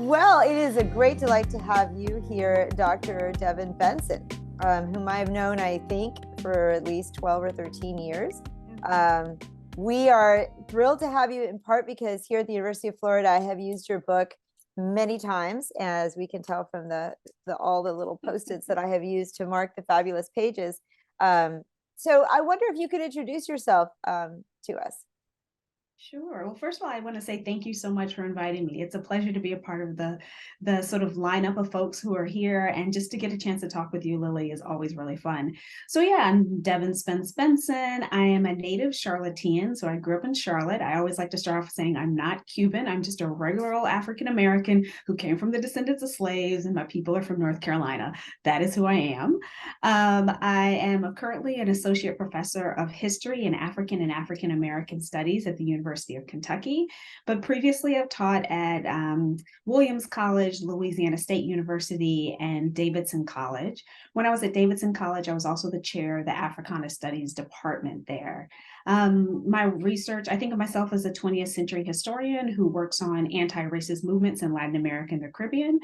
Well, it is a great delight to have you here, Dr. Devyn Benson, whom I've known, I think, for at least 12 or 13 years. We are thrilled to have you in part because here at the University of Florida, I have used your book many times, as we can tell from all the little Post-its that I have used to mark the fabulous pages. So I wonder if you could introduce yourself to us. Sure. Well, first of all, I want to say thank you so much for inviting me. It's a pleasure to be a part of the sort of lineup of folks who are here, and just to get a chance to talk with you, Lily, is always really fun. So yeah, I'm Devyn Spence Benson. I am a native Charlottean, so I grew up in Charlotte. I always like to start off saying I'm not Cuban. I'm just a regular old African American who came from the descendants of slaves, and my people are from North Carolina. That is who I am. I am currently an associate professor of history and African American studies at the University of Kentucky, but previously I've taught at Williams College, Louisiana State University, and Davidson College. When I was at Davidson College, I was also the chair of the Africana Studies department there. My research, I think of myself as a 20th century historian who works on anti-racist movements in Latin America and the Caribbean,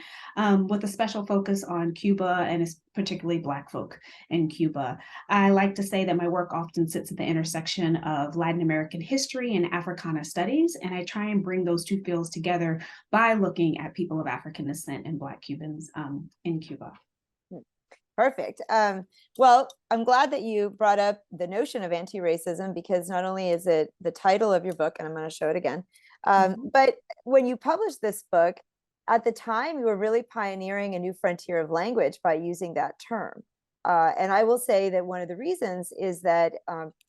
with a special focus on Cuba and particularly Black folk in Cuba. I like to say that my work often sits at the intersection of Latin American history and Africana studies, and I try and bring those two fields together by looking at people of African descent and Black Cubans in Cuba. Perfect. Well, I'm glad that you brought up the notion of anti-racism, because not only is it the title of your book, and I'm going to show it again, but when you published this book, at the time, you were really pioneering a new frontier of language by using that term. And I will say that one of the reasons is that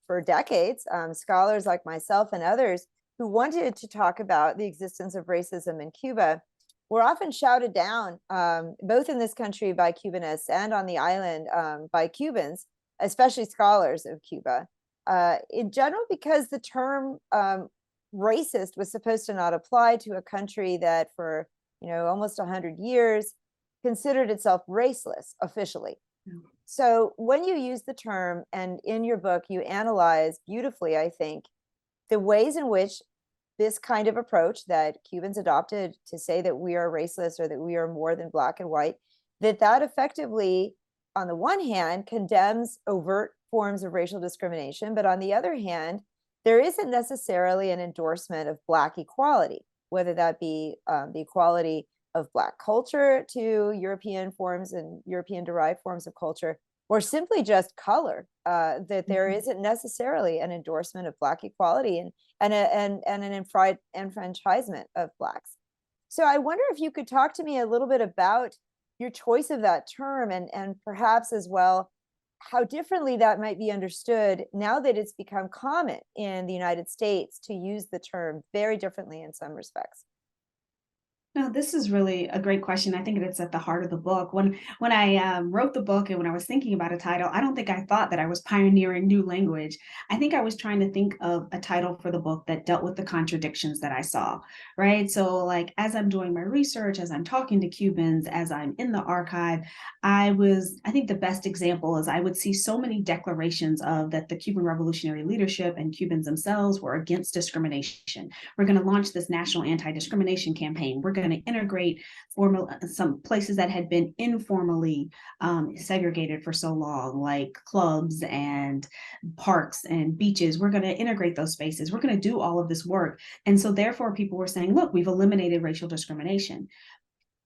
for decades, scholars like myself and others who wanted to talk about the existence of racism in Cuba were often shouted down, both in this country by Cubanists and on the island by Cubans, especially scholars of Cuba, in general, because the term racist was supposed to not apply to a country that for almost 100 years considered itself raceless officially. So when you use the term, and in your book, you analyze beautifully, I think, the ways in which this kind of approach that Cubans adopted to say that we are raceless or that we are more than black and white, that effectively, on the one hand, condemns overt forms of racial discrimination, but on the other hand, there isn't necessarily an endorsement of Black equality, whether that be the equality of Black culture to European forms and European derived forms of culture, or simply just color, that there isn't necessarily an endorsement of Black equality and an enfranchisement of Blacks. So I wonder if you could talk to me a little bit about your choice of that term, and perhaps as well, how differently that might be understood now that it's become common in the United States to use the term very differently in some respects. No, this is really a great question. I think it's at the heart of the book. When I wrote the book and when I was thinking about a title, I don't think I thought that I was pioneering new language. I think I was trying to think of a title for the book that dealt with the contradictions that I saw, right? So like, as I'm doing my research, as I'm talking to Cubans, as I'm in the archive, I think the best example is I would see so many declarations of that the Cuban revolutionary leadership and Cubans themselves were against discrimination. We're going to launch this national anti-discrimination campaign. We're going to integrate some places that had been informally segregated for so long, like clubs and parks and beaches. We're going to integrate those spaces. We're going to do all of this work. And so therefore, people were saying, look, we've eliminated racial discrimination.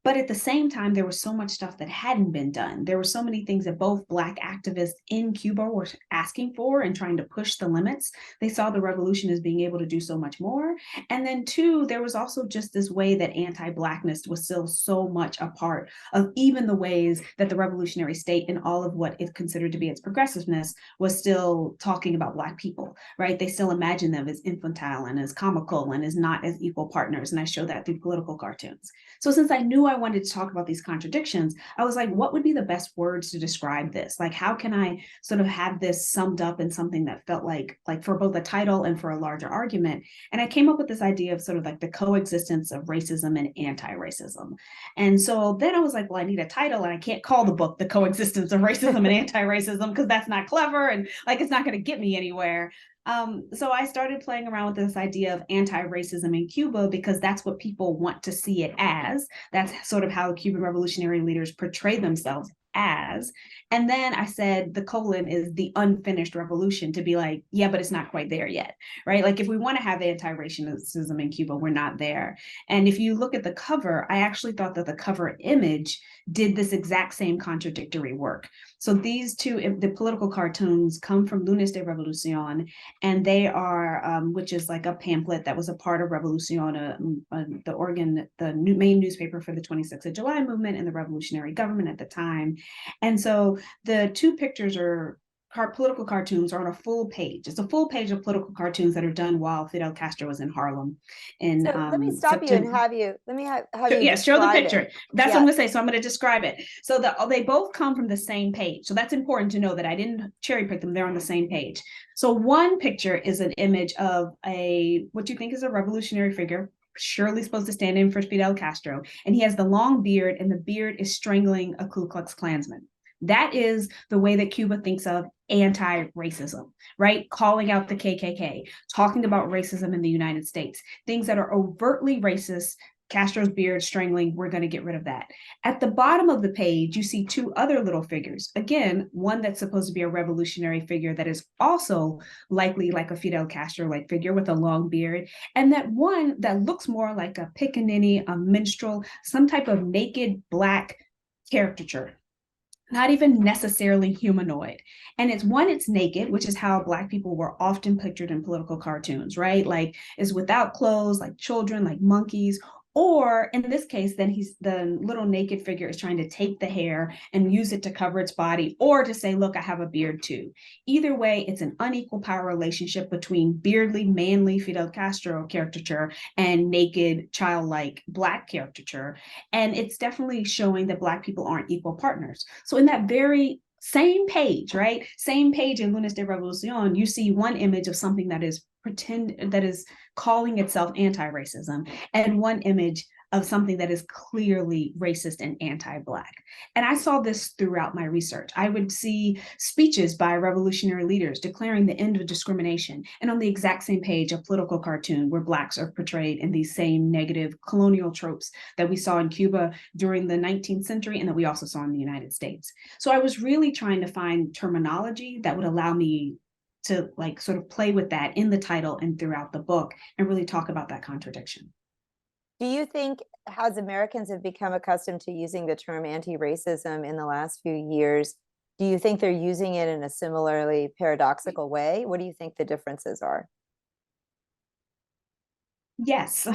But at the same time, there was so much stuff that hadn't been done. There were so many things that both Black activists in Cuba were asking for and trying to push the limits. They saw the revolution as being able to do so much more. And then two, there was also just this way that anti-Blackness was still so much a part of even the ways that the revolutionary state and all of what it considered to be its progressiveness was still talking about Black people, right? They still imagine them as infantile and as comical and as not as equal partners. And I show that through political cartoons. So since I knew I wanted to talk about these contradictions, I was like, what would be the best words to describe this? Like, how can I sort of have this summed up in something that felt like for both a title and for a larger argument? And I came up with this idea of sort of like the coexistence of racism and anti-racism. And so then I was like, well, I need a title, and I can't call the book The Coexistence of Racism and Anti-Racism because that's not clever and like it's not going to get me anywhere. So I started playing around with this idea of anti-racism in Cuba because that's what people want to see it as. That's sort of how Cuban revolutionary leaders portray themselves as. And then I said the colon is the unfinished revolution, to be like, yeah, but it's not quite there yet, right? Like if we want to have anti-racism in Cuba, we're not there. And if you look at the cover, I actually thought that the cover image did this exact same contradictory work. So these two, the political cartoons come from Lunes de Revolucion, and they are, which is like a pamphlet that was a part of Revolucion, the main newspaper for the 26th of July movement and the revolutionary government at the time. And so the two pictures are political cartoons are on a full page. It's a full page of political cartoons that are done while Fidel Castro was in Harlem in So let me stop you and have you, let me have you yes, show the describe picture. it. That's Yeah. what I'm gonna say. So I'm gonna describe it. So they both come from the same page. So that's important to know that I didn't cherry pick them. They're on the same page. So one picture is an image of what you think is a revolutionary figure, surely supposed to stand in for Fidel Castro. And he has the long beard, and the beard is strangling a Ku Klux Klansman. That is the way that Cuba thinks of anti-racism, right? Calling out the KKK, talking about racism in the United States, things that are overtly racist. Castro's beard strangling, we're going to get rid of that. At the bottom of the page, you see two other little figures. Again, one that's supposed to be a revolutionary figure that is also likely like a Fidel Castro-like figure with a long beard, and that one that looks more like a pickaninny, a minstrel, some type of naked Black caricature, not even necessarily humanoid. And it's naked, which is how Black people were often pictured in political cartoons, right? Like is without clothes, like children, like monkeys. Or in this case, then the little naked figure is trying to take the hair and use it to cover its body, or to say, look, I have a beard too. Either way, it's an unequal power relationship between beardly, manly Fidel Castro caricature and naked, childlike Black caricature. And it's definitely showing that Black people aren't equal partners. So in that very same page, right? Same page in Lunes de Revolucion, you see one image of something that is calling itself anti-racism, and one image of something that is clearly racist and anti-Black. And I saw this throughout my research. I would see speeches by revolutionary leaders declaring the end of discrimination, and on the exact same page, a political cartoon where Blacks are portrayed in these same negative colonial tropes that we saw in Cuba during the 19th century and that we also saw in the United States. So I was really trying to find terminology that would allow me to like sort of play with that in the title and throughout the book and really talk about that contradiction. Do you think, as Americans have become accustomed to using the term anti-racism in the last few years, do you think they're using it in a similarly paradoxical way? What do you think the differences are? Yes,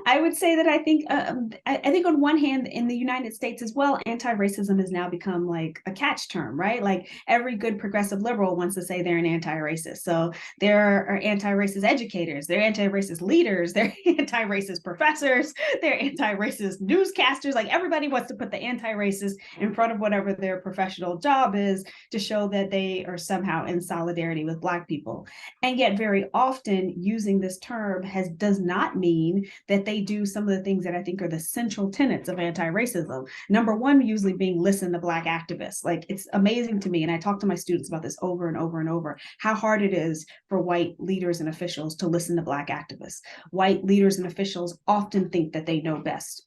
I would say that I think on one hand, in the United States as well, anti-racism has now become like a catch term, right? Like every good progressive liberal wants to say they're an anti-racist. So there are anti-racist educators, they're anti-racist leaders, they're anti-racist professors, they're anti-racist newscasters. Like everybody wants to put the anti-racist in front of whatever their professional job is to show that they are somehow in solidarity with Black people. And yet very often using this term does not mean that they do some of the things that I think are the central tenets of anti-racism. Number one, usually being listen to Black activists. Like it's amazing to me, and I talk to my students about this over and over and over, how hard it is for white leaders and officials to listen to Black activists. White leaders and officials often think that they know best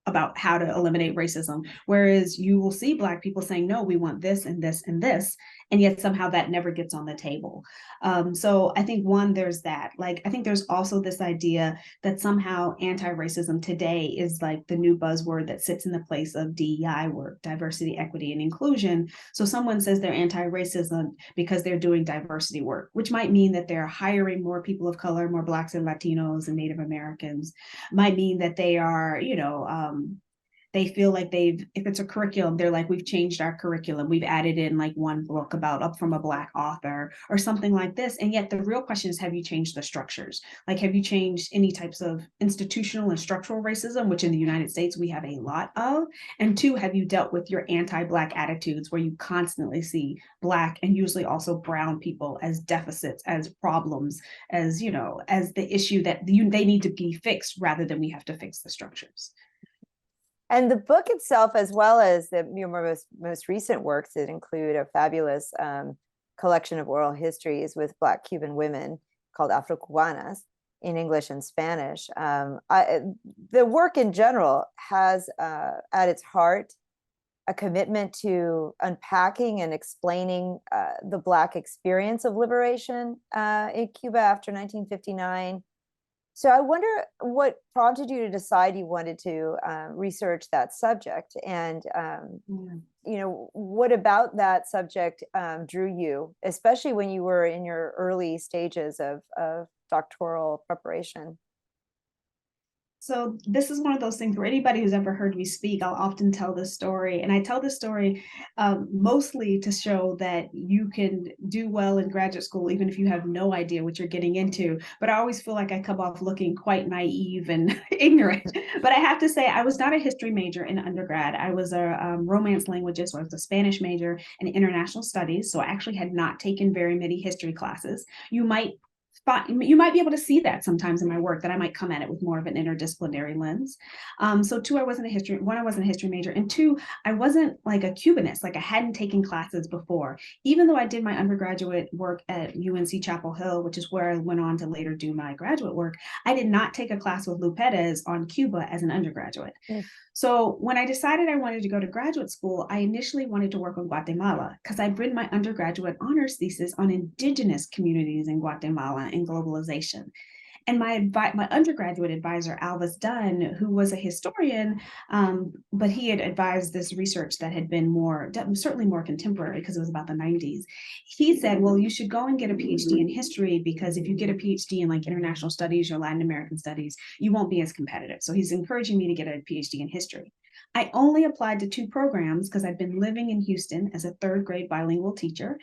about how to eliminate racism, whereas you will see Black people saying, no, we want this and this and this, and yet somehow that never gets on the table. So I think one, there's that. Like, I think there's also this idea that somehow anti-racism today is like the new buzzword that sits in the place of DEI work, diversity, equity, and inclusion. So someone says they're anti-racism because they're doing diversity work, which might mean that they're hiring more people of color, more Blacks and Latinos and Native Americans, might mean that they are, they feel like if it's a curriculum, they're like, we've changed our curriculum. We've added in like one book up from a Black author or something like this. And yet the real question is, have you changed the structures? Like, have you changed any types of institutional and structural racism, which in the United States, we have a lot of? And two, have you dealt with your anti-Black attitudes where you constantly see Black and usually also brown people as deficits, as problems, as the issue that they need to be fixed rather than we have to fix the structures? And the book itself, as well as your most recent works that include a fabulous collection of oral histories with Black Cuban women called Afro-Cubanas in English and Spanish. The work in general has at its heart a commitment to unpacking and explaining the Black experience of liberation in Cuba after 1959. So I wonder what prompted you to decide you wanted to research that subject, and you know, what about that subject drew you, especially when you were in your early stages of doctoral preparation? So this is one of those things where anybody who's ever heard me speak, I'll often tell this story. And I tell this story mostly to show that you can do well in graduate school, even if you have no idea what you're getting into. But I always feel like I come off looking quite naive and ignorant. But I have to say, I was not a history major in undergrad. I was a Romance languages, so I was a Spanish major in international studies. So I actually had not taken very many history classes. You might be able to see that sometimes in my work, that I might come at it with more of an interdisciplinary lens. So two, I wasn't a history major, and two, I wasn't like a Cubanist, like I hadn't taken classes before. Even though I did my undergraduate work at UNC Chapel Hill, which is where I went on to later do my graduate work, I did not take a class with Lou Perez on Cuba as an undergraduate. So when I decided I wanted to go to graduate school, I initially wanted to work on Guatemala because I'd written my undergraduate honors thesis on indigenous communities in Guatemala and globalization. And my undergraduate advisor, Alvis Dunn, who was a historian, but he had advised this research that had been certainly more contemporary because it was about the 90s. He said, well, you should go and get a PhD in history, because if you get a PhD in like international studies or Latin American studies, you won't be as competitive. So he's encouraging me to get a PhD in history. I only applied to 2 programs because I'd been living in Houston as a 3rd grade bilingual teacher.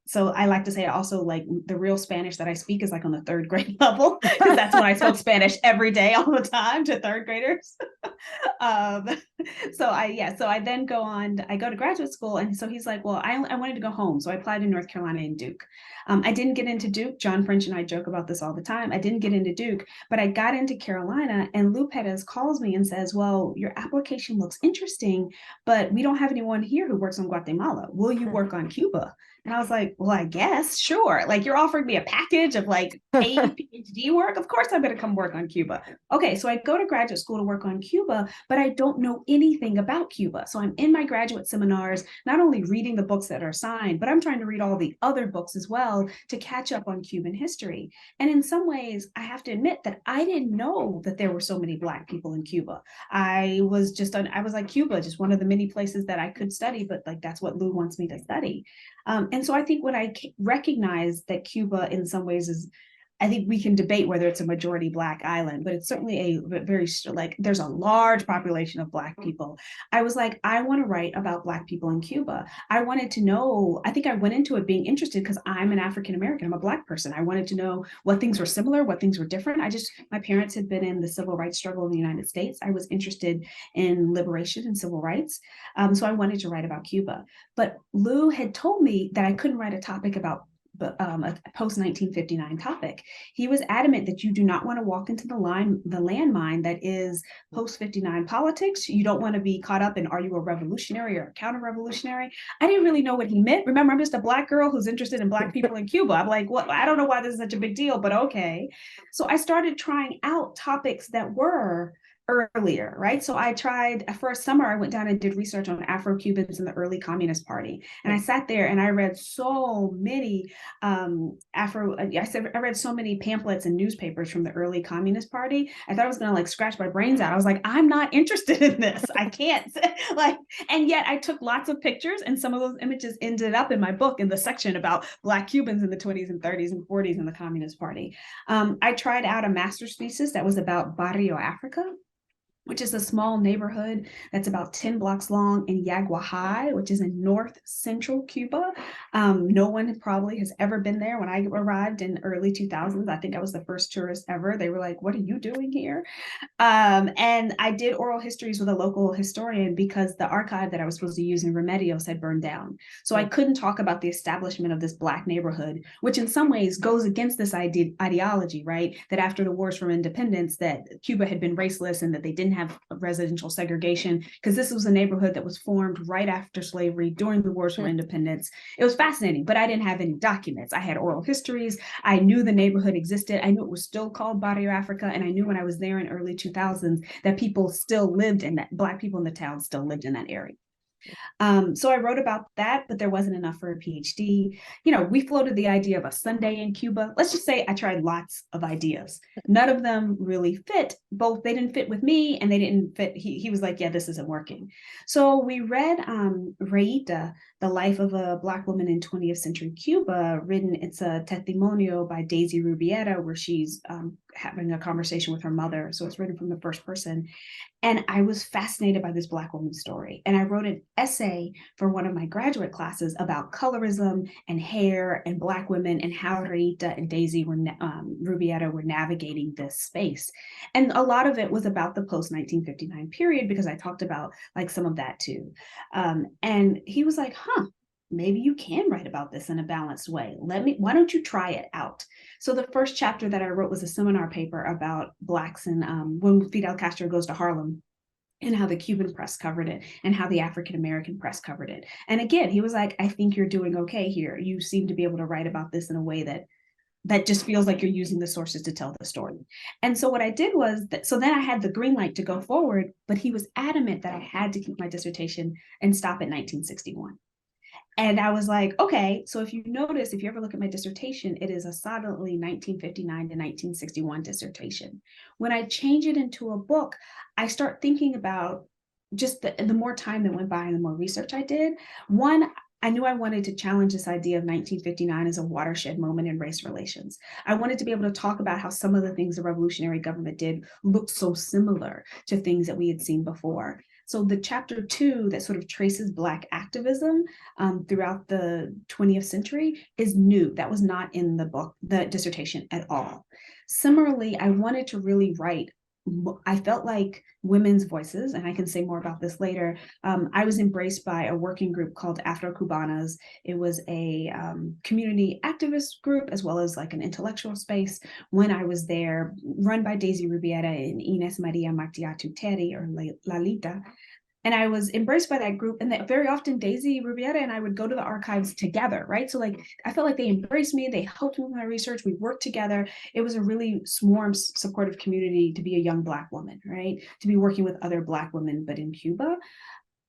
So I like to say also, like, the real Spanish that I speak is like on the 3rd grade level, because that's when I spoke Spanish every day, all the time, to 3rd graders. So I then I go to graduate school. And so he's like, well, I wanted to go home. So I applied to North Carolina and Duke. I didn't get into Duke. John French and I joke about this all the time. I didn't get into Duke, but I got into Carolina, and Lou Perez calls me and says, well, your application looks interesting, but we don't have anyone here who works on Guatemala. Will you work on Cuba? And I was like, well, I guess, sure. Like, you're offering me a package of like paid PhD work. Of course I'm going to come work on Cuba. Okay, so I go to graduate school to work on Cuba, but I don't know anything about Cuba. So I'm in my graduate seminars, not only reading the books that are assigned, but I'm trying to read all the other books as well to catch up on Cuban history. And in some ways, I have to admit that I didn't know that there were so many Black people in Cuba. I was like, Cuba, just one of the many places that I could study, but like, that's what Lou wants me to study. And so I think when I recognize that Cuba in some ways is, I think we can debate whether it's a majority Black island, but it's certainly a very, like, there's a large population of Black people. I was like, I want to write about Black people in Cuba. I wanted to know, I think I went into it being interested because I'm an African-American, I'm a Black person. I wanted to know what things were similar, what things were different. My parents had been in the civil rights struggle in the United States. I was interested in liberation and civil rights. So I wanted to write about Cuba. But Lou had told me that I couldn't write a topic about a post-1959 topic. He was adamant that you do not want to walk into the landmine that is post-59 politics. You don't want to be caught up in, are you a revolutionary or a counter-revolutionary? I didn't really know what he meant. Remember, I'm just a Black girl who's interested in Black people in Cuba. I'm like, what? I don't know why this is such a big deal, but okay. So I started trying out topics that were earlier, right? So I tried, for a summer, I went down and did research on Afro-Cubans in the early Communist Party. And I sat there and I read so many I read so many pamphlets and newspapers from the early Communist Party. I thought I was going to like scratch my brains out. I was like, I'm not interested in this. I can't and yet I took lots of pictures, and some of those images ended up in my book in the section about Black Cubans in the 20s and 30s and 40s in the Communist Party. I tried out a master's thesis that was about Barrio Africa, which is a small neighborhood that's about 10 blocks long in Yaguajay, which is in north central Cuba. No one probably has ever been there. When I arrived in early 2000s, I think I was the first tourist ever. They were like, what are you doing here? And I did oral histories with a local historian because the archive that I was supposed to use in Remedios had burned down. So I couldn't talk about the establishment of this Black neighborhood, which in some ways goes against this ideology, right? That after the wars from independence, that Cuba had been raceless and that they didn't didn't have residential segregation, because this was a neighborhood that was formed right after slavery during the wars for independence. It was fascinating, but I didn't have any documents. I had oral histories. I knew the neighborhood existed. I knew it was still called Barrio Africa. And I knew when I was there in early 2000s that people still lived in that, Black people in the town still lived in that area. So I wrote about that, but there wasn't enough for a PhD. You know, we floated the idea of a Sunday in Cuba. Let's just say I tried lots of ideas. None of them really fit. Both, they didn't fit with me and they didn't fit. He was like, yeah, this isn't working. So we read Reita, The Life of a Black Woman in 20th Century Cuba, written, it's a testimonio by Daisy Rubiera, where she's having a conversation with her mother. So it's written from the first person. And I was fascinated by this Black woman's story. And I wrote an essay for one of my graduate classes about colorism and hair and Black women and how Rita and Daisy Rubiera were navigating this space. And a lot of it was about the post-1959 period, because I talked about like some of that too. And he was like, maybe you can write about this in a balanced way. Why don't you try it out? So the first chapter that I wrote was a seminar paper about Blacks and when Fidel Castro goes to Harlem, and how the Cuban press covered it and how the African-American press covered it. And again, he was like, I think you're doing okay here. You seem to be able to write about this in a way that just feels like you're using the sources to tell the story. And so what I did was so then I had the green light to go forward, but he was adamant that I had to keep my dissertation and stop at 1961. And I was like, okay, so if you notice, if you ever look at my dissertation, it is a solidly 1959 to 1961 dissertation. When I change it into a book, I start thinking about just the more time that went by and the more research I did. One, I knew I wanted to challenge this idea of 1959 as a watershed moment in race relations. I wanted to be able to talk about how some of the things the revolutionary government did looked so similar to things that we had seen before. So the chapter 2 that sort of traces Black activism throughout the 20th century is new. That was not in the book, the dissertation at all. Similarly, I wanted to really write, I felt like women's voices, and I can say more about this later. I was embraced by a working group called Afro-Cubanas. It was a community activist group as well as like an intellectual space when I was there, run by Daisy Rubiera and Ines Maria Martiatu Terry, or Lalita. And I was embraced by that group, and that very often Daisy Rubiera and I would go to the archives together, right? So like, I felt like they embraced me, they helped me with my research, we worked together. It was a really warm, supportive community to be a young Black woman, right? To be working with other Black women, but in Cuba.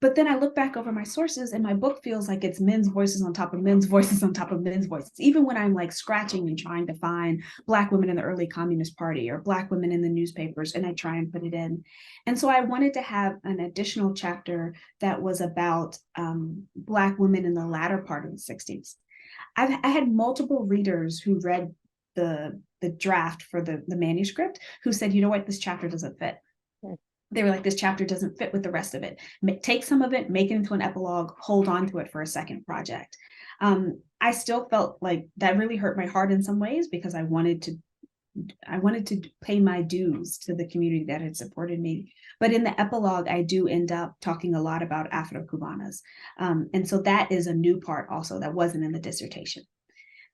But then I look back over my sources and my book feels like it's men's voices on top of men's voices on top of men's voices. Even when I'm like scratching and trying to find Black women in the early Communist Party or Black women in the newspapers, and I try and put it in. And so I wanted to have an additional chapter that was about Black women in the latter part of the 60s. I had multiple readers who read the draft for the manuscript who said, you know what, this chapter doesn't fit. They were like, this chapter doesn't fit with the rest of it. Take some of it, make it into an epilogue, hold on to it for a second project. I still felt like that really hurt my heart in some ways, because I wanted to pay my dues to the community that had supported me. But in the epilogue, I do end up talking a lot about Afro-Cubanas. And so that is a new part also that wasn't in the dissertation.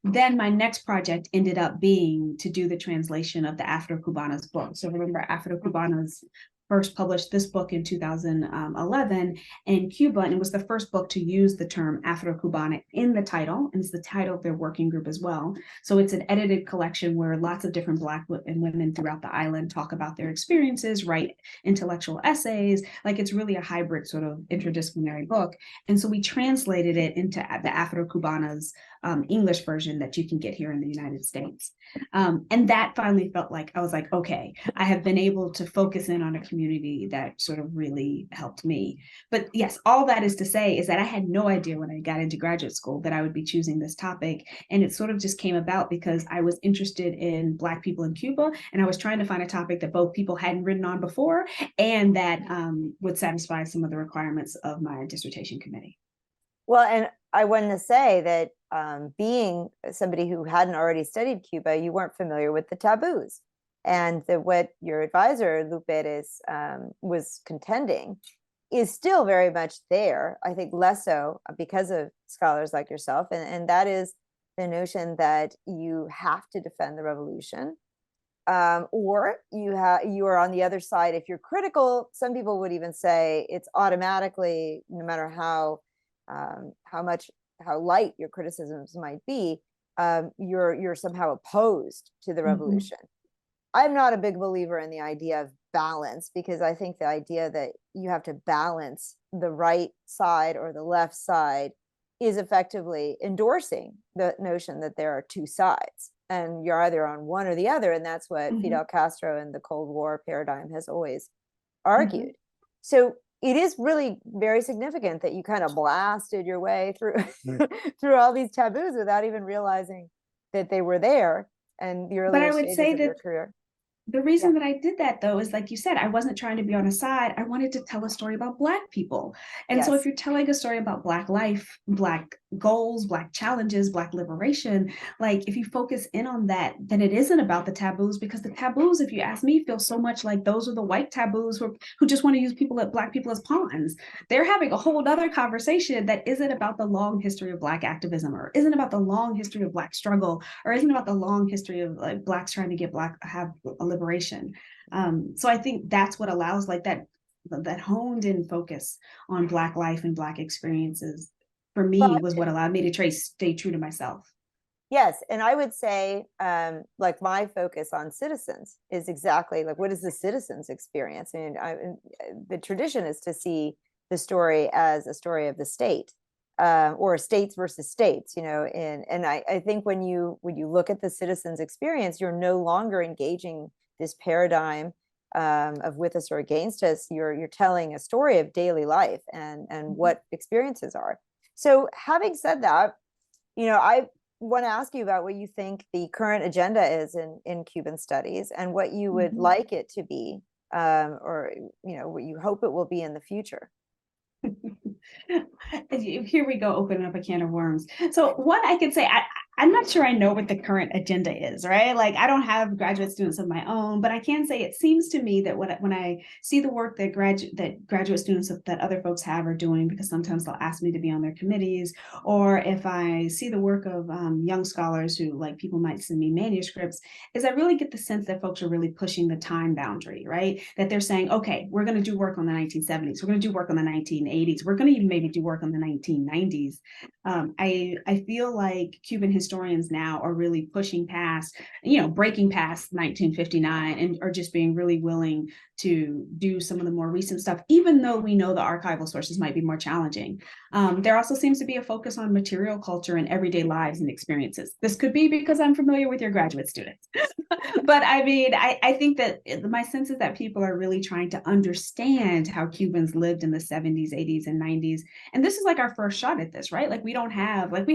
Then my next project ended up being to do the translation of the Afro-Cubanas book. So remember, Afro-Cubanas first published this book in 2011 in Cuba, and it was the first book to use the term Afro-Cubana in the title, and it's the title of their working group as well. So it's an edited collection where lots of different Black and women throughout the island talk about their experiences, write intellectual essays. Like, it's really a hybrid sort of interdisciplinary book. And so we translated it into the Afro-Cubanas English version that you can get here in the United States. And that finally felt like, I was like, okay, I have been able to focus in on a community that sort of really helped me. But yes, all that is to say is that I had no idea when I got into graduate school that I would be choosing this topic. And it sort of just came about because I was interested in Black people in Cuba, and I was trying to find a topic that both people hadn't written on before and that would satisfy some of the requirements of my dissertation committee. Well, and I wanted to say that being somebody who hadn't already studied Cuba, you weren't familiar with the taboos. And what your advisor, Lupe, was contending is still very much there. I think less so because of scholars like yourself. And that is the notion that you have to defend the revolution. Or you are on the other side. If you're critical, some people would even say it's automatically, no matter how light your criticisms might be, you're somehow opposed to the revolution. I'm not a big believer in the idea of balance, because I think the idea that you have to balance the right side or the left side is effectively endorsing the notion that there are two sides and you're either on one or the other. And that's what Fidel Castro and the Cold War paradigm has always argued. So it is really very significant that you kind of blasted your way through through all these taboos without even realizing that they were there and the earlier stages of your career. The reason that I did that, though, is like you said, I wasn't trying to be on a side. I wanted to tell a story about Black people. And so if you're telling a story about Black life, Black goals, Black challenges, Black liberation, like if you focus in on that, then it isn't about the taboos, because the taboos, if you ask me, feel so much like those are the white taboos who just want to use Black people as pawns. They're having a whole other conversation that isn't about the long history of Black activism, or isn't about the long history of Black struggle, or isn't about the long history of like Blacks trying to have a liberation. So I think that's what allows like that honed in focus on Black life and Black experiences for me was what allowed me to stay true to myself. Yes, and I would say like my focus on citizens is exactly like, what is the citizens' experience? I mean, the tradition is to see the story as a story of the state, or states versus states, you know, and I think when you look at the citizens' experience, you're no longer engaging this paradigm of with us or against us. You're telling a story of daily life and what experiences are. So having said that, you know, I want to ask you about what you think the current agenda is in Cuban studies and what you would like it to be, or, you know, what you hope it will be in the future. Here we go, opening up a can of worms. So what I can say, I'm not sure I know what the current agenda is, right? Like I don't have graduate students of my own, but I can say it seems to me that when I see the work that graduate students that other folks have are doing, because sometimes they'll ask me to be on their committees, or if I see the work of young scholars who like people might send me manuscripts, is I really get the sense that folks are really pushing the time boundary, right? That they're saying, okay, we're going to do work on the 1970s, we're going to do work on the 1980s, we're going to even maybe do work on the 1990s. I feel like Cuban historians now are really pushing past, you know, breaking past 1959 and are just being really willing to do some of the more recent stuff, even though we know the archival sources might be more challenging. There also seems to be a focus on material culture and everyday lives and experiences. This could be because I'm familiar with your graduate students. But I mean, I think that my sense is that people are really trying to understand how Cubans lived in the 70s, 80s, and 90s. And this is like our first shot at this, right? Like we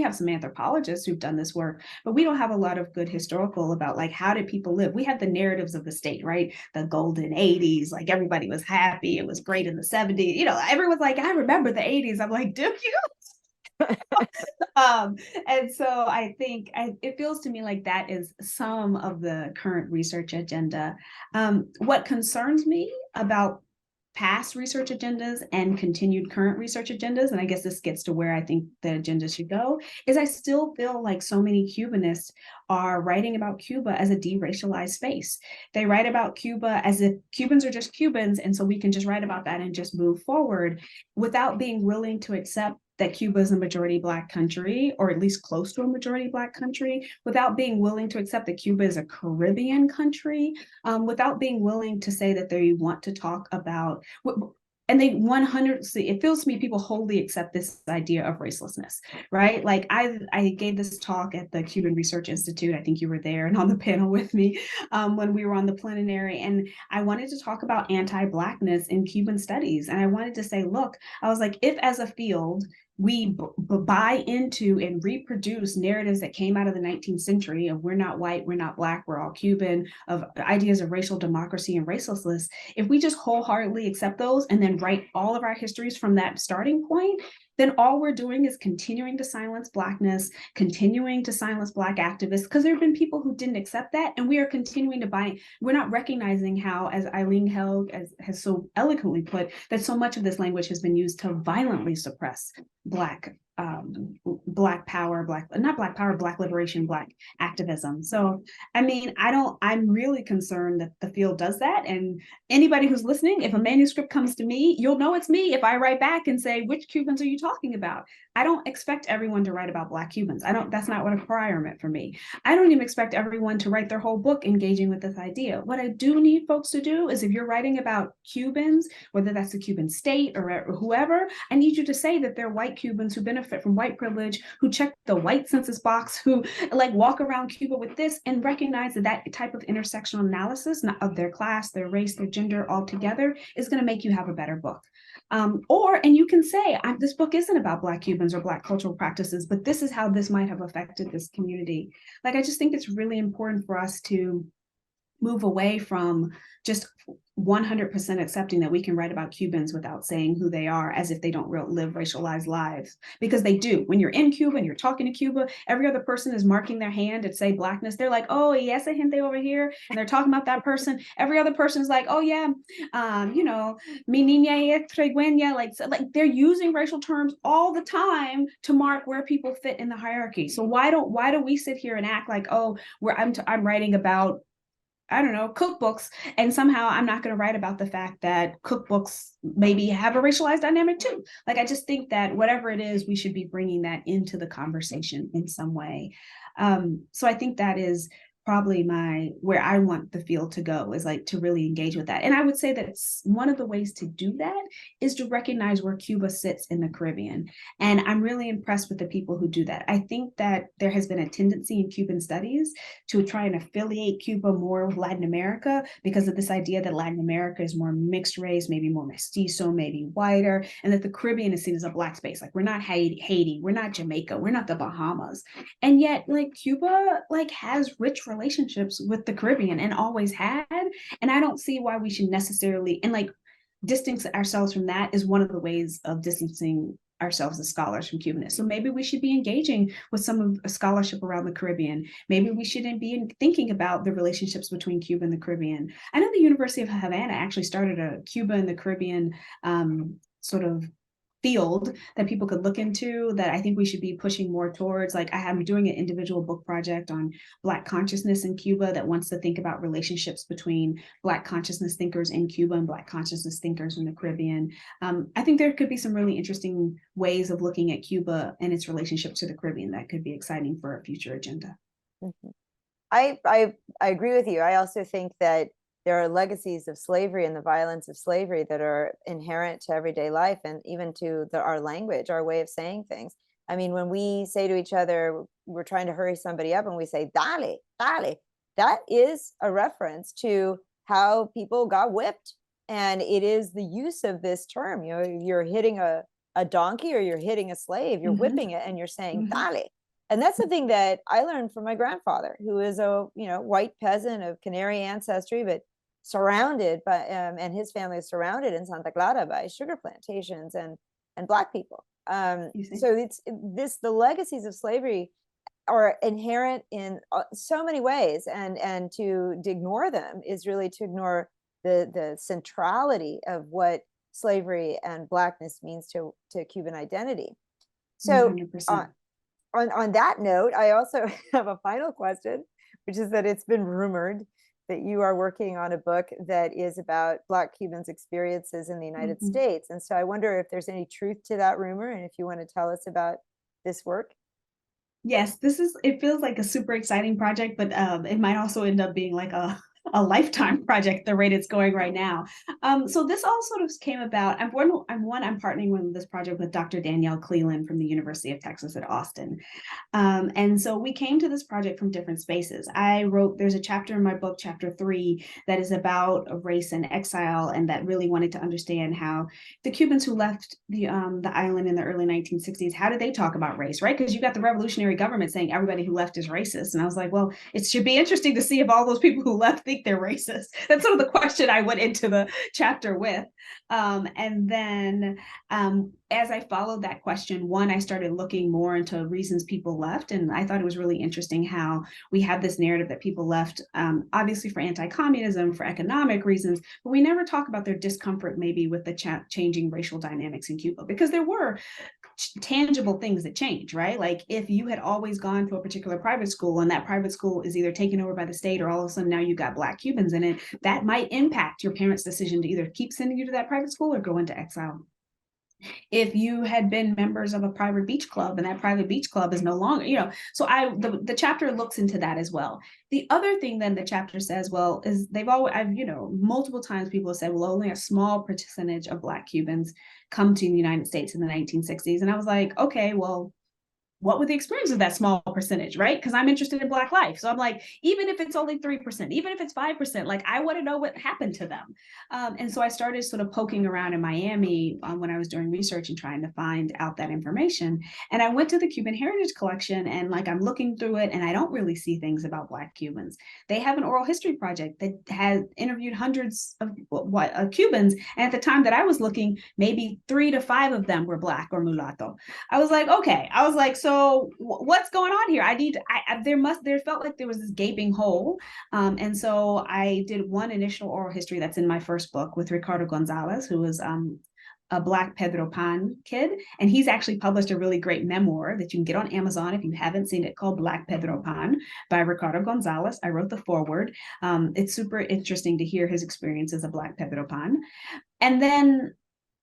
have some anthropologists who've done this work, but we don't have a lot of good historical about like, how did people live? We have the narratives of the state, right? The golden 80s, like everybody was happy. It was great in the 70s. You know, everyone's like, I remember the 80s. I'm like, do you? And so I think it feels to me like that is some of the current research agenda. What concerns me about past research agendas and continued current research agendas, and I guess this gets to where I think the agenda should go, is I still feel like so many Cubanists are writing about Cuba as a deracialized space. They write about Cuba as if Cubans are just Cubans, and so we can just write about that and just move forward without being willing to accept that Cuba is a majority Black country, or at least close to a majority Black country, without being willing to accept that Cuba is a Caribbean country, without being willing to say that they want to talk about, and they 100%, it feels to me people wholly accept this idea of racelessness, right? Like I gave this talk at the Cuban Research Institute. I think you were there and on the panel with me when we were on the plenary, and I wanted to talk about anti-Blackness in Cuban studies. And I wanted to say, look, I was like, if as a field, we buy into and reproduce narratives that came out of the 19th century of we're not white, we're not Black, we're all Cuban, of ideas of racial democracy and racelessness, if we just wholeheartedly accept those and then write all of our histories from that starting point, then all we're doing is continuing to silence Blackness, continuing to silence Black activists, because there have been people who didn't accept that, and we are continuing to buy. We're not recognizing how, as Eileen Helg has so eloquently put, that so much of this language has been used to violently suppress Black Black power, Black liberation, Black activism. So, I mean, I'm really concerned that the field does that. And anybody who's listening, if a manuscript comes to me, you'll know it's me if I write back and say, which Cubans are you talking about? I don't expect everyone to write about Black Cubans. That's not what a requirement for me. I don't even expect everyone to write their whole book engaging with this idea. What I do need folks to do is, if you're writing about Cubans, whether that's the Cuban state or whoever, I need you to say that they're white Cubans who benefit from white privilege, who check the white census box, who like walk around Cuba with this, and recognize that that type of intersectional analysis of their class, their race, their gender all together is going to make you have a better book. And you can say, this book isn't about Black Cubans or Black cultural practices, but this is how this might have affected this community. Like, I just think it's really important for us to move away from just 100% accepting that we can write about Cubans without saying who they are, as if they don't live racialized lives, because they do. When you're in Cuba and you're talking to Cuba, every other person is marking their hand to say Blackness. They're like, oh, yes, a gente over here, and they're talking about that person. Every other person is like, oh yeah, mi niña es trigueña. Like they're using racial terms all the time to mark where people fit in the hierarchy. So why do we sit here and act like, oh, I'm writing about, I don't know, cookbooks, and somehow I'm not going to write about the fact that cookbooks maybe have a racialized dynamic too. Like, I just think that whatever it is, we should be bringing that into the conversation in some way. So I think that is probably where I want the field to go, is like to really engage with that. And I would say that one of the ways to do that is to recognize where Cuba sits in the Caribbean. And I'm really impressed with the people who do that. I think that there has been a tendency in Cuban studies to try and affiliate Cuba more with Latin America, because of this idea that Latin America is more mixed race, maybe more mestizo, maybe whiter, and that the Caribbean is seen as a Black space. Like, we're not Haiti, we're not Jamaica, we're not the Bahamas. And yet, like, Cuba has rich relationships with the Caribbean and always had. And I don't see why we should necessarily, and distance ourselves from that is one of the ways of distancing ourselves as scholars from Cubanists. So maybe we should be engaging with some of a scholarship around the Caribbean. Maybe we shouldn't be thinking about the relationships between Cuba and the Caribbean. I know the University of Havana actually started a Cuba and the Caribbean sort of field that people could look into, that I think we should be pushing more towards. Like, I am doing an individual book project on Black consciousness in Cuba that wants to think about relationships between Black consciousness thinkers in Cuba and Black consciousness thinkers in the Caribbean. I think there could be some really interesting ways of looking at Cuba and its relationship to the Caribbean that could be exciting for a future agenda. Mm-hmm. I agree with you. I also think that there are legacies of slavery and the violence of slavery that are inherent to everyday life, and even to our language, our way of saying things. I mean, when we say to each other, we're trying to hurry somebody up and we say, dale, dale, that is a reference to how people got whipped. And it is the use of this term, you're hitting a donkey or you're hitting a slave, you're whipping it and you're saying, dale. And that's the thing that I learned from my grandfather, who is a white peasant of Canary ancestry, but surrounded by, and his family is surrounded in Santa Clara by sugar plantations and Black people. So the legacies of slavery are inherent in so many ways, and to ignore them is really to ignore the centrality of what slavery and Blackness means to Cuban identity. So on that note, I also have a final question, which is that it's been rumored that you are working on a book that is about Black Cubans' experiences in the United States. And so I wonder if there's any truth to that rumor, and if you want to tell us about this work. Yes, it feels like a super exciting project, but it might also end up being like a lifetime project, the rate it's going right now. So this all sort of came about. I'm partnering with this project with Dr. Danielle Cleland from the University of Texas at Austin. And so we came to this project from different spaces. There's a chapter in my book, chapter 3, that is about race and exile, and that really wanted to understand how the Cubans who left the island in the early 1960s, how did they talk about race, right? Because you got the revolutionary government saying everybody who left is racist. And I was like, well, it should be interesting to see if all those people who left think they're racist. That's sort of the question I went into the chapter with. And then as I followed that question, I started looking more into reasons people left. And I thought it was really interesting how we have this narrative that people left, obviously for anti-communism, for economic reasons, but we never talk about their discomfort maybe with the changing racial dynamics in Cuba, because there were tangible things that change, right? Like if you had always gone to a particular private school and that private school is either taken over by the state or all of a sudden now you got Black Cubans in it, that might impact your parents' decision to either keep sending you to that private school or go into exile. If you had been members of a private beach club and that private beach club is no longer, so the chapter looks into that as well. The other thing then the chapter says, well, is multiple times people have said, well, only a small percentage of Black Cubans come to the United States in the 1960s. And I was like, okay, well, what were the experiences of that small percentage, right? Because I'm interested in Black life. So I'm like, even if it's only 3%, even if it's 5%, like I want to know what happened to them. And so I started sort of poking around in Miami when I was doing research and trying to find out that information. And I went to the Cuban Heritage Collection and like I'm looking through it and I don't really see things about Black Cubans. They have an oral history project that has interviewed hundreds of Cubans. And at the time that I was looking, maybe 3 to 5 of them were Black or mulatto. I was like, okay. I was like, so what's going on here? There felt like there was this gaping hole. And so I did one initial oral history that's in my first book with Ricardo Gonzalez, who was a Black Pedro Pan kid. And he's actually published a really great memoir that you can get on Amazon if you haven't seen it, called Black Pedro Pan by Ricardo Gonzalez. I wrote the foreword. It's super interesting to hear his experience as a Black Pedro Pan. And then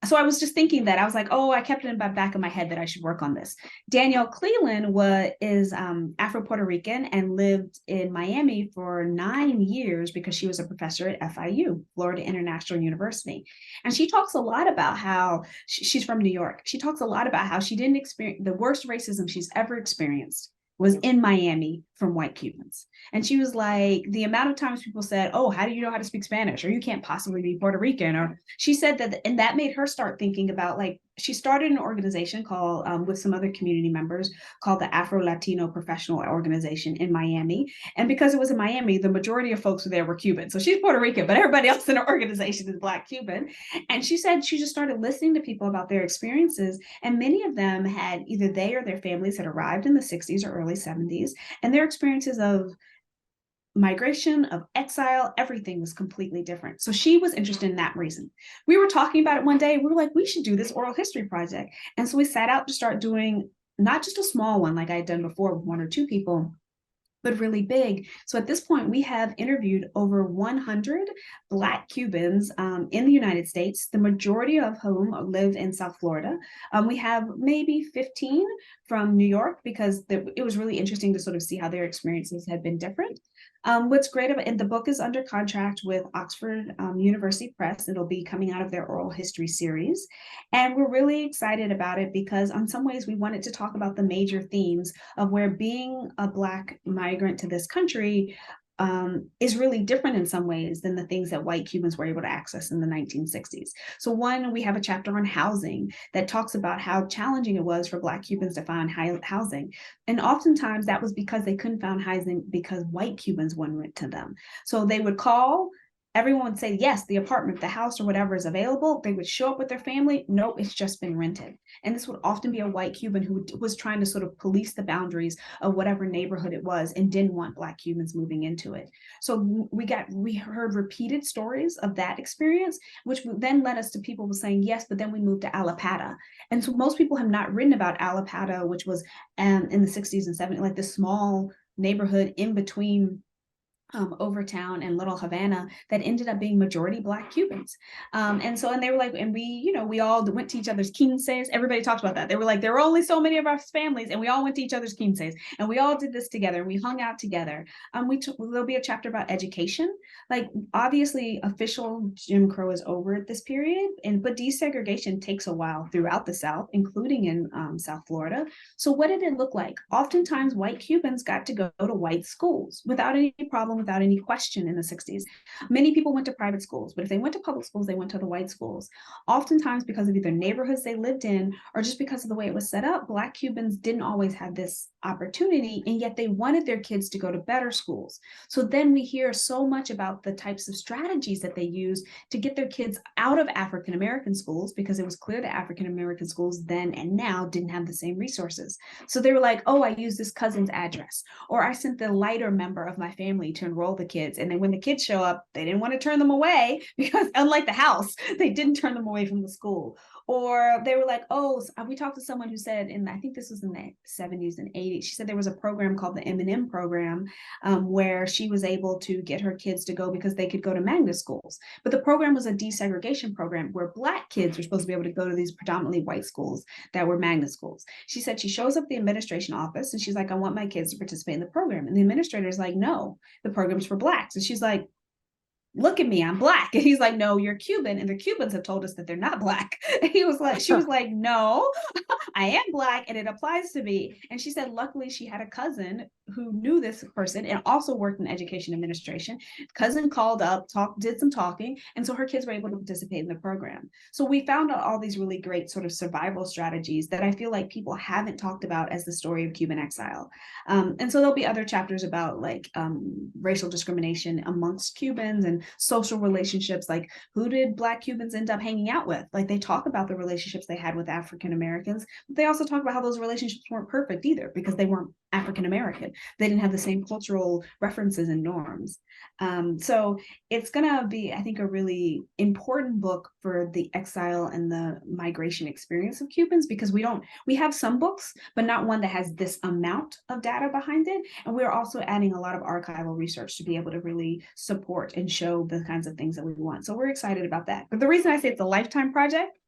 so I was just thinking that I was like, oh, I kept it in the back of my head that I should work on this. Danielle Cleland is Afro-Puerto Rican and lived in Miami for 9 years because she was a professor at FIU, Florida International University. And she talks a lot about how she's from New York. She talks a lot about how she didn't experience the worst racism she's ever experienced was in Miami from white Cubans. And she was like, the amount of times people said, oh, how do you know how to speak Spanish? Or you can't possibly be Puerto Rican. Or she said that, and that made her start thinking about like, she started an organization called, with some other community members, called the Afro-Latino Professional Organization in Miami. And because it was in Miami, the majority of folks there were Cuban. So she's Puerto Rican, but everybody else in her organization is Black Cuban. And she said she just started listening to people about their experiences. And many of them had either they or their families had arrived in the 60s or early 70s. And their experiences of migration, of exile, everything was completely different. So she was interested in that reason. We were talking about it one day. We were like, we should do this oral history project. And so we set out to start doing not just a small one like I had done before with 1 or 2 people, but really big. So at this point, we have interviewed over 100 Black Cubans in the United States, the majority of whom live in South Florida. We have maybe 15 from New York because it was really interesting to sort of see how their experiences had been different. What's great about, and the book is under contract with Oxford University Press. It'll be coming out of their oral history series. And we're really excited about it because in some ways we wanted to talk about the major themes of where being a Black migrant to this country is really different in some ways than the things that white Cubans were able to access in the 1960s. So one, we have a chapter on housing that talks about how challenging it was for Black Cubans to find housing. And oftentimes that was because they couldn't find housing because white Cubans wouldn't rent to them. So they would call, everyone would say, yes, the apartment, the house or whatever is available. They would show up with their family. No, it's just been rented. And this would often be a white Cuban who was trying to sort of police the boundaries of whatever neighborhood it was and didn't want Black Cubans moving into it. So we heard repeated stories of that experience, which then led us to people saying, yes, but then we moved to Alapata. And so most people have not written about Alapata, which was in the 60s and 70s, like this small neighborhood in between Overtown and Little Havana that ended up being majority Black Cubans. And they were like, and we all went to each other's quinces. Everybody talked about that. They were like, there were only so many of our families and we all went to each other's quinces and we all did this together and we hung out together. There'll be a chapter about education. Like obviously official Jim Crow is over at this period, but desegregation takes a while throughout the South, including in South Florida. So what did it look like? Oftentimes white Cubans got to go to white schools without any problem, without any question in the 60s. Many people went to private schools, but if they went to public schools, they went to the white schools. Oftentimes because of either neighborhoods they lived in or just because of the way it was set up, Black Cubans didn't always have this opportunity, and yet they wanted their kids to go to better schools. So then we hear so much about the types of strategies that they use to get their kids out of African-American schools, because it was clear that African-American schools then and now didn't have the same resources. So they were like, oh, I used this cousin's address, or I sent the lighter member of my family to enroll the kids. And then when the kids show up, they didn't want to turn them away because unlike the house, they didn't turn them away from the school. Or they were like, oh, we talked to someone who said, and I think this was in the 70s and 80s, she said there was a program called the M&M program where she was able to get her kids to go because they could go to magnet schools. But the program was a desegregation program where Black kids were supposed to be able to go to these predominantly white schools that were magnet schools. She said she shows up at the administration office and she's like, I want my kids to participate in the program. And the administrator is like, no, the program's for Blacks. And she's like, look at me, I'm Black. And he's like, no, you're Cuban. And the Cubans have told us that they're not Black. And she was like, no, I am Black and it applies to me. And she said, luckily she had a cousin who knew this person and also worked in education administration. Cousin called up, did some talking. And so her kids were able to participate in the program. So we found out all these really great sort of survival strategies that I feel like people haven't talked about as the story of Cuban exile. And so there'll be other chapters about like racial discrimination amongst Cubans and social relationships, like who did Black Cubans end up hanging out with? Like they talk about the relationships they had with African Americans, but they also talk about how those relationships weren't perfect either because they weren't African American. They didn't have the same cultural references and norms. So it's gonna be, I think, a really important book for the exile and the migration experience of Cubans because we have some books, but not one that has this amount of data behind it. And we're also adding a lot of archival research to be able to really support and show the kinds of things that we want. So we're excited about that. But the reason I say it's a lifetime project,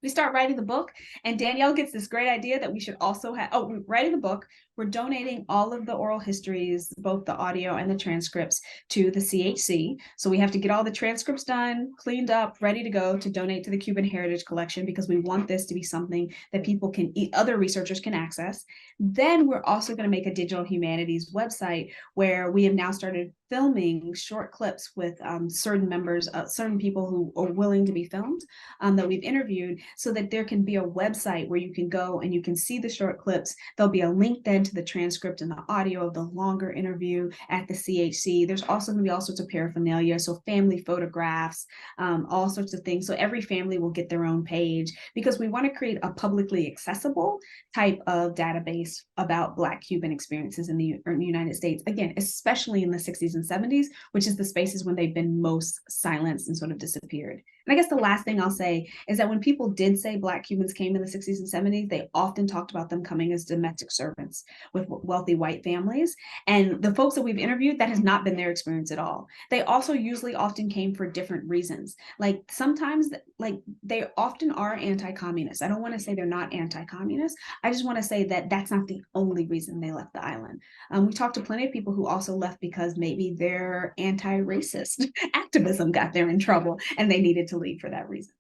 we start writing the book and Danielle gets this great idea that we should also have, we're writing the book, we're donating all of the oral histories, both the audio and the transcripts to the CHC. So we have to get all the transcripts done, cleaned up, ready to go to donate to the Cuban Heritage Collection because we want this to be something that people can, other researchers can access. Then we're also going to make a digital humanities website where we have now started filming short clips with certain members, certain people who are willing to be filmed that we've interviewed so that there can be a website where you can go and you can see the short clips. There'll be a link then to the transcript and the audio of the longer interview at the CHC. There's also going to be all sorts of paraphernalia, so family photographs, all sorts of things. So every family will get their own page because we want to create a publicly accessible type of database about Black Cuban experiences in the United States, again, especially in the 60s and 70s, which is the spaces when they've been most silenced and sort of disappeared. And I guess the last thing I'll say is that when people did say Black Cubans came in the 60s and 70s, they often talked about them coming as domestic servants with wealthy white families. And the folks that we've interviewed, that has not been their experience at all. They also usually often came for different reasons. Like sometimes, like they often are anti-communist. I don't want to say they're not anti-communist. I just want to say that that's not the only reason they left the island. We talked to plenty of people who also left because maybe their anti-racist activism got them in trouble and they needed to leave for that reason.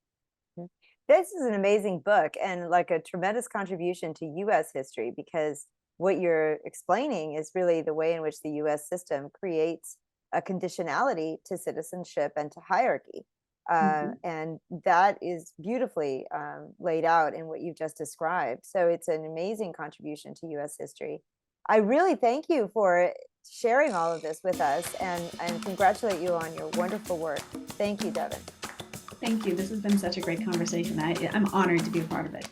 This is an amazing book and like a tremendous contribution to US history because what you're explaining is really the way in which the US system creates a conditionality to citizenship and to hierarchy. And that is beautifully laid out in what you've just described. So it's an amazing contribution to US history. I really thank you for sharing all of this with us and congratulate you on your wonderful work. Thank you, Devyn. Thank you. This has been such a great conversation. I'm honored to be a part of it.